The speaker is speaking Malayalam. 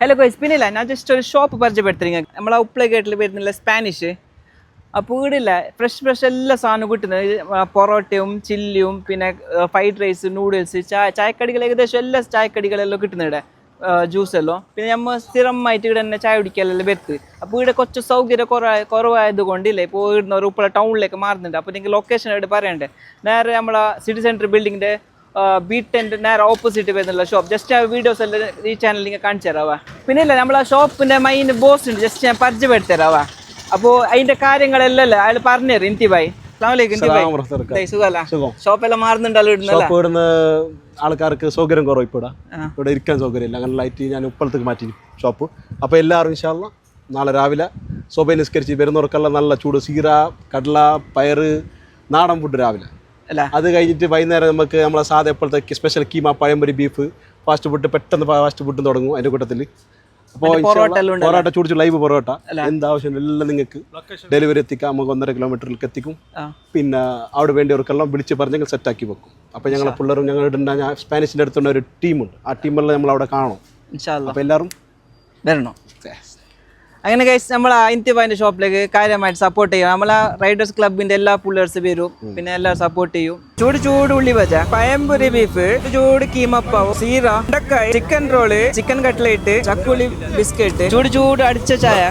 ഹലോ ഗൈസ്, പിന്നില്ല ഞാൻ ജസ്റ്റ് ഒരു ഷോപ്പ് പരിചയപ്പെടുത്തിരിங்க നമ്മളെ ഉപ്ലഗേറ്റിൽ വരുന്നില്ല സ്പാനിഷ്. അപ്പോൾ ഇവിടില്ല ഫ്രഷ് എല്ലാ സാധനവും കിട്ടുന്നത്. പൊറോട്ടയും ചില്ലിയും പിന്നെ ഫ്രൈഡ് റൈസ്, നൂഡിൽസ്, ചായക്കടികൾ ഏകദേശം എല്ലാ ചായക്കടികളെല്ലാം കിട്ടുന്നത് ഇവിടെ. ജ്യൂസെല്ലാം പിന്നെ നമ്മൾ സ്ഥിരമായിട്ട് ഇവിടെ തന്നെ ചായ കുടിക്കലെല്ലാം വരുത്ത്. അപ്പോൾ ഇവിടെ കുറച്ച് സൗകര്യം കുറവായത് കൊണ്ടില്ലേ ഇപ്പോൾ ഇവിടുന്ന് ഒരു ഉപ്പള ടൗണിലേക്ക് മാറുന്നുണ്ട്. അപ്പോൾ നിങ്ങൾക്ക് ലൊക്കേഷൻ ഇവിടെ പറയണ്ടേ. നേരെ നമ്മളെ സിറ്റി സെൻറ്റർ ബിൽഡിങ്ങിൻ്റെ B10 നേരെ ഓപ്പോസിറ്റ് വരുന്നുള്ള ഷോപ്പ്. ജസ്റ്റ് ആ വീഡിയോസ് എല്ലാം ഈ ചാനൽ നിങ്ങൾ കാണിച്ചു തരാവാ. പിന്നെ ഇല്ല നമ്മളെ ഷോപ്പിൻ്റെ മെയിൻ ബോസ് ഉണ്ട്, ജസ്റ്റ് ഞാൻ പരിചയപ്പെടുത്തി തരാവാ. അപ്പോൾ അതിൻ്റെ കാര്യങ്ങളെല്ലാം അല്ലേ അയാൾ പറഞ്ഞു തരും. ഇന്തി ഭായ് ഷോപ്പെല്ലാം മാറുന്നുണ്ടല്ലോ ഇവിടുന്ന് ആൾക്കാർക്ക് സൗകര്യം കുറവ്. ഇവിടെ ഇരിക്കാൻ സൗകര്യമില്ല, അങ്ങനെ ലൈറ്റ് ഞാൻ ഉപ്പളത്തേക്ക് മാറ്റി ഷോപ്പ്. അപ്പോൾ എല്ലാവരും ഇൻഷാ അല്ലാ നാളെ രാവിലെ സോബ നിസ്കരിച്ച് വരുന്നവർക്കെല്ലാം നല്ല ചൂട് സീറ, കടല, പയറ്, നാടൻ ഫുഡ് രാവിലെ. അത് കഴിഞ്ഞിട്ട് വൈകുന്നേരം നമുക്ക് നമ്മളെ സാധാ എപ്പോഴത്തേക്ക് സ്പെഷ്യൽ കീമ, പഴംപൊരി, ബീഫ്, ഫാസ്റ്റ് ഫുഡ് പെട്ടെന്ന് ഫാസ്റ്റ് ഫുഡും തുടങ്ങും അതിൻ്റെ കൂട്ടത്തിൽ. അപ്പോൾ പൊറോട്ട ചൂടിച്ച് ലൈവ് പൊറോട്ട എന്താവശ്യം എല്ലാം നിങ്ങൾക്ക് ഡെലിവറി എത്തിക്കാം. നമുക്ക് 1.5 കിലോമീറ്ററിലേക്ക് എത്തിക്കും. പിന്നെ അവിടെ വേണ്ടിയവർക്കെല്ലാം വിളിച്ച് പറഞ്ഞെങ്കിൽ സെറ്റാക്കി വെക്കും. അപ്പോൾ ഞങ്ങളെ പിള്ളേരും ഞങ്ങളുടെ സ്പാനിഷിൻ്റെ അടുത്തുള്ള ഒരു ടീമുണ്ട്, ആ ടീമെല്ലാം നമ്മൾ അവിടെ കാണണം. അപ്പോൾ എല്ലാവരും വരണം. അങ്ങനെ ഗൈസ് നമ്മൾ ഇന്ത്യൻ്റെ ഷോപ്പിലേക്ക് കാര്യമായിട്ട് സപ്പോർട്ട് ചെയ്യും. നമ്മളെ റൈഡേഴ്സ് ക്ലബിന്റെ എല്ലാ പിള്ളേഴ്സ് വരും, പിന്നെ എല്ലാവരും സപ്പോർട്ട് ചെയ്യും. ചൂട് ഉള്ളി ബജ, പഴംപൊരി ബീഫ്, ചൂട് കീമപ്പാവ്, സീറ, ചിക്കൻ റോള്, ചിക്കൻ കട്ട്ലേറ്റ്, ചക്കുളി ബിസ്ക്കറ്റ്, ചൂട് അടിച്ച ചായ.